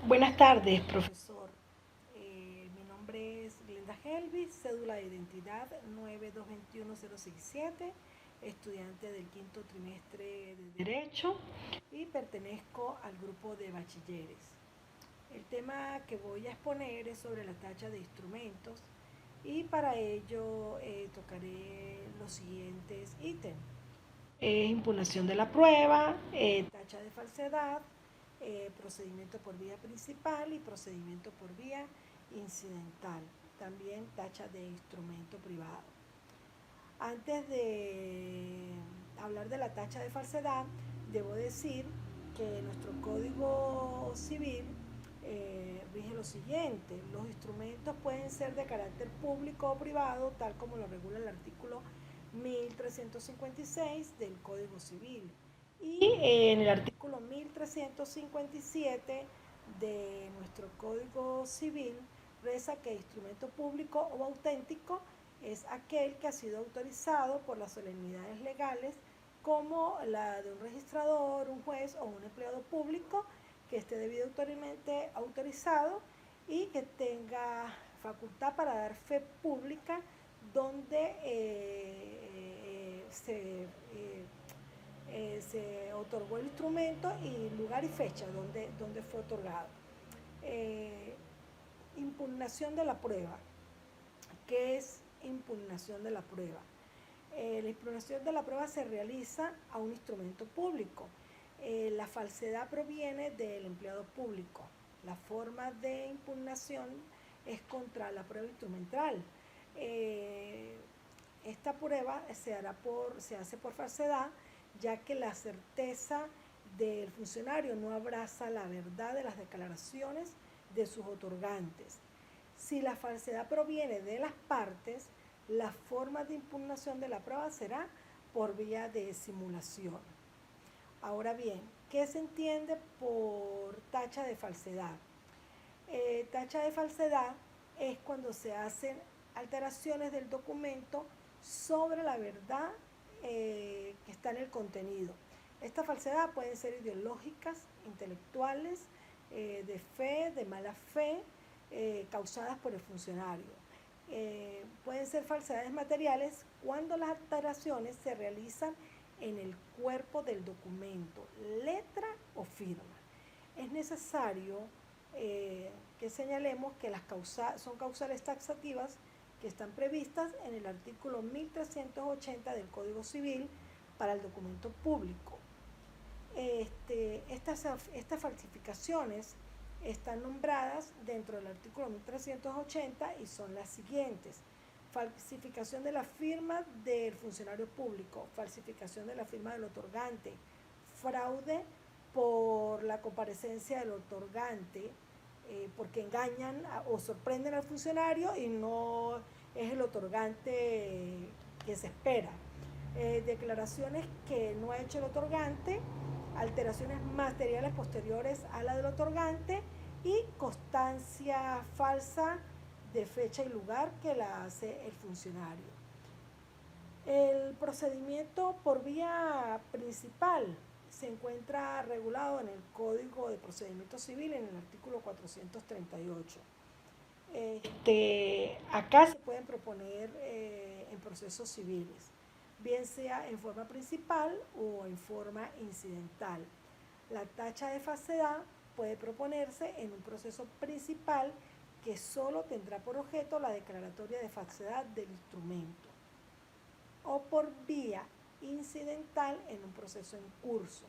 Buenas tardes, profesor. Mi nombre es Glenda Helvis, cédula de identidad 9221067, estudiante del quinto trimestre de Derecho y pertenezco al grupo de bachilleres. El tema que voy a exponer es sobre la tacha de instrumentos y para ello tocaré los siguientes ítems. Impugnación de la prueba, tacha de falsedad, procedimiento por vía principal y procedimiento por vía incidental. También tacha de instrumento privado. Antes de hablar de la tacha de falsedad, debo decir que nuestro Código Civil rige lo siguiente: los instrumentos pueden ser de carácter público o privado, tal como lo regula el artículo 1356 del Código Civil. Y en el artículo 1357 de nuestro Código Civil reza que instrumento público o auténtico es aquel que ha sido autorizado por las solemnidades legales, como la de un registrador, un juez o un empleado público, que esté debidamente autorizado y que tenga facultad para dar fe pública donde se otorgó el instrumento y lugar y fecha donde fue otorgado. Impugnación de la prueba. ¿Qué es impugnación de la prueba? La impugnación de la prueba se realiza a un instrumento público. La falsedad proviene del empleado público. La forma de impugnación es contra la prueba instrumental. Esta prueba se hace por falsedad, ya que la certeza del funcionario no abraza la verdad de las declaraciones de sus otorgantes. Si la falsedad proviene de las partes, la forma de impugnación de la prueba será por vía de simulación. Ahora bien, ¿qué se entiende por tacha de falsedad? Tacha de falsedad es cuando se hacen alteraciones del documento sobre la verdad que está en el contenido. Esta falsedad pueden ser ideológicas, intelectuales, de fe, de mala fe, causadas por el funcionario. Pueden ser falsedades materiales cuando las alteraciones se realizan en el cuerpo del documento, letra o firma. Es necesario que señalemos que son causales taxativas que están previstas en el artículo 1380 del Código Civil para el documento público. Estas falsificaciones están nombradas dentro del artículo 1380 y son las siguientes: falsificación de la firma del funcionario público, falsificación de la firma del otorgante, fraude por la comparecencia del otorgante, porque engañan o sorprenden al funcionario y no es el otorgante que se espera. Declaraciones que no ha hecho el otorgante, alteraciones materiales posteriores a la del otorgante y constancia falsa de fecha y lugar que la hace el funcionario. El procedimiento por vía principal se encuentra regulado en el Código de Procedimiento Civil en el artículo 438. Acá se pueden proponer en procesos civiles, bien sea en forma principal o en forma incidental. La tacha de falsedad puede proponerse en un proceso principal que solo tendrá por objeto la declaratoria de falsedad del instrumento, o por vía incidental en un proceso en curso,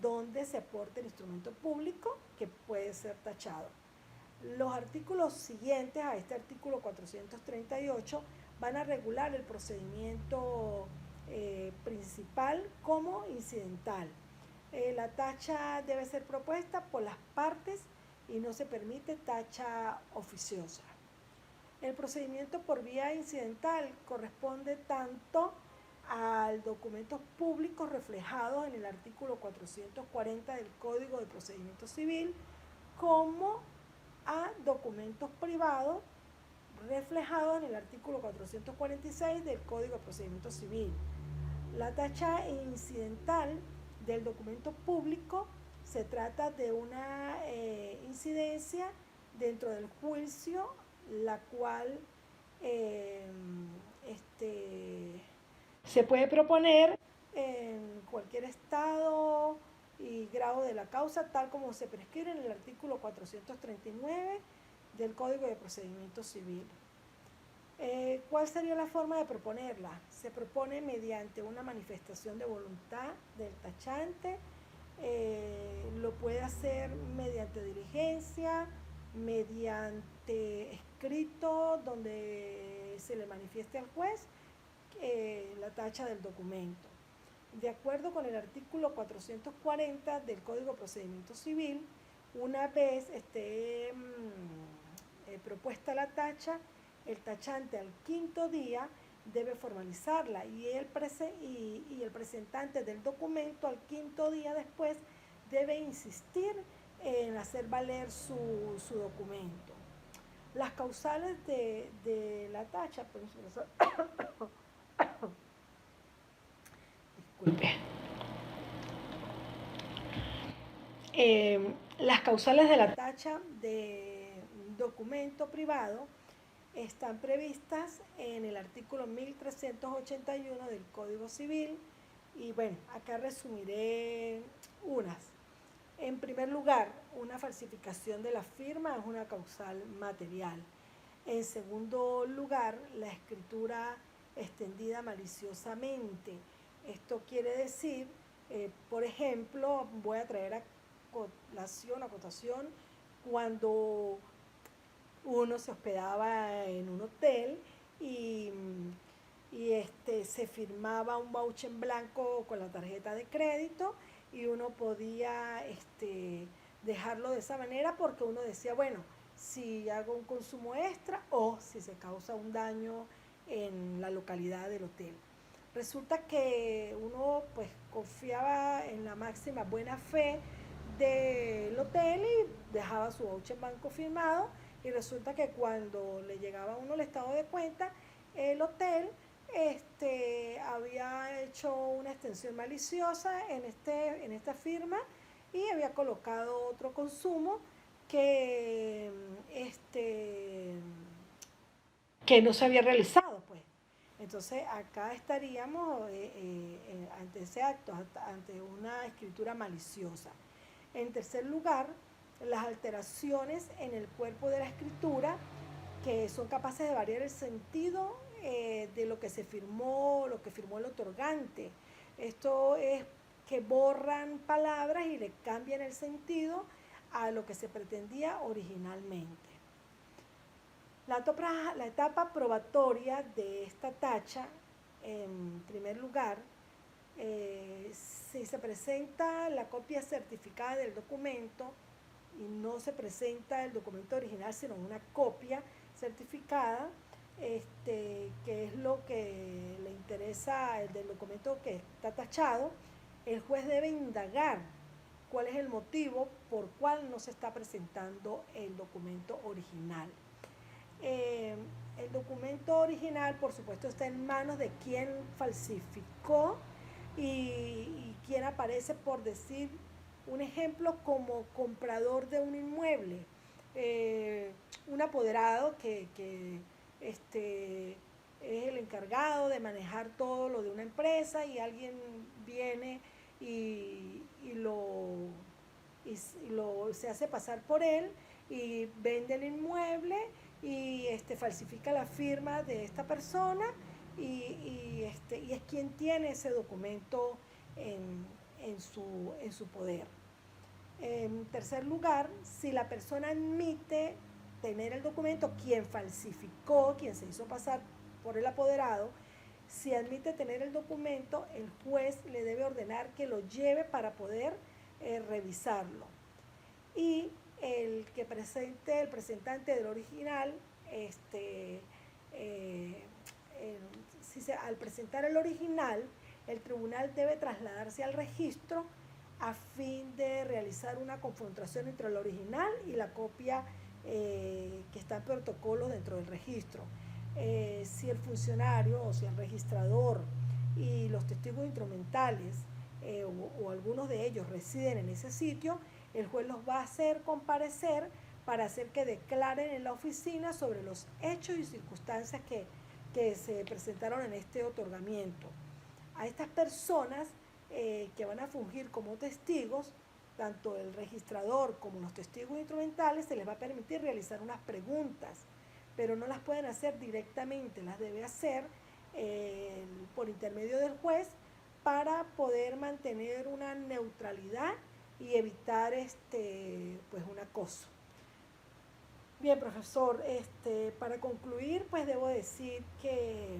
donde se aporte el instrumento público que puede ser tachado. Los artículos siguientes a este artículo 438 van a regular el procedimiento principal como incidental. La tacha debe ser propuesta por las partes y no se permite tacha oficiosa. El procedimiento por vía incidental corresponde tanto a documentos públicos reflejados en el artículo 440 del Código de Procedimiento Civil, como a documentos privados reflejados en el artículo 446 del Código de Procedimiento Civil. La tacha incidental del documento público se trata de una audiencia dentro del juicio, la cual se puede proponer en cualquier estado y grado de la causa, tal como se prescribe en el artículo 439 del Código de Procedimiento Civil. ¿Cuál sería la forma de proponerla? Se propone mediante una manifestación de voluntad del tachante, lo puede hacer mediante diligencia, mediante escrito donde se le manifieste al juez la tacha del documento. De acuerdo con el artículo 440 del Código de Procedimiento Civil, una vez esté propuesta la tacha, el tachante al quinto día debe formalizarla y el presentante del documento al quinto día después debe insistir en hacer valer su documento. Las causales de la tacha, disculpe. Las causales de la tacha de documento privado están previstas en el artículo 1381 del Código Civil y bueno, acá resumiré unas. En primer lugar, una falsificación de la firma es una causal material. En segundo lugar, la escritura extendida maliciosamente. Esto quiere decir, por ejemplo, voy a traer a acotación, cuando uno se hospedaba en un hotel y se firmaba un voucher en blanco con la tarjeta de crédito y uno podía dejarlo de esa manera porque uno decía, bueno, si hago un consumo extra o si se causa un daño en la localidad del hotel. Resulta que uno pues confiaba en la máxima buena fe del hotel y dejaba su voucher en banco firmado y resulta que cuando le llegaba a uno el estado de cuenta, el hotel había hecho una extensión maliciosa en esta firma y había colocado otro consumo que no se había realizado, pues. Entonces acá estaríamos ante ese acto, ante una escritura maliciosa. En tercer lugar, las alteraciones en el cuerpo de la escritura que son capaces de variar el sentido de lo que se firmó, lo que firmó el otorgante. Esto es que borran palabras y le cambian el sentido a lo que se pretendía originalmente. La etapa probatoria de esta tacha, en primer lugar, si se presenta la copia certificada del documento y no se presenta el documento original, sino una copia certificada, que es lo que le interesa del documento que está tachado, el juez debe indagar cuál es el motivo por cual no se está presentando el documento original. El documento original, por supuesto, está en manos de quien falsificó y quien aparece, por decir un ejemplo, como comprador de un inmueble. Un apoderado que es el encargado de manejar todo lo de una empresa y alguien viene y se hace pasar por él y vende el inmueble y falsifica la firma de esta persona y es quien tiene ese documento en su poder. En tercer lugar, si la persona admite tener el documento, quien falsificó, quien se hizo pasar por el apoderado, si admite tener el documento, el juez le debe ordenar que lo lleve para poder revisarlo. Y el presentante del original, al presentar el original, el tribunal debe trasladarse al registro a fin de realizar una confrontación entre el original y la copia que está en protocolo dentro del registro. Si el funcionario o si el registrador y los testigos instrumentales o algunos de ellos residen en ese sitio, el juez los va a hacer comparecer para hacer que declaren en la oficina sobre los hechos y circunstancias que se presentaron en este otorgamiento. A estas personas que van a fungir como testigos, tanto el registrador como los testigos instrumentales, se les va a permitir realizar unas preguntas, pero no las pueden hacer directamente, las debe hacer por intermedio del juez para poder mantener una neutralidad y evitar pues un acoso. Bien, profesor, para concluir, pues debo decir que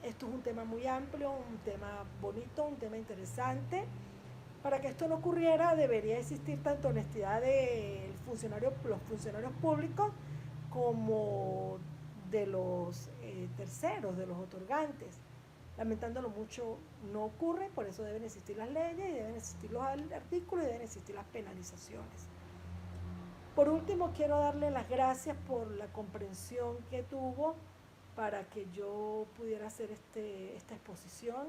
esto es un tema muy amplio, un tema bonito, un tema interesante. Para que esto no ocurriera, debería existir tanto honestidad de los funcionarios públicos como de los terceros, de los otorgantes. Lamentándolo mucho, no ocurre, por eso deben existir las leyes y deben existir los artículos y deben existir las penalizaciones. Por último, quiero darle las gracias por la comprensión que tuvo para que yo pudiera hacer esta exposición.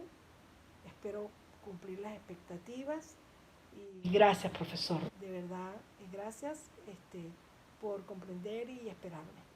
Espero cumplir las expectativas. Y gracias, profesor. De verdad, gracias por comprender y esperarme.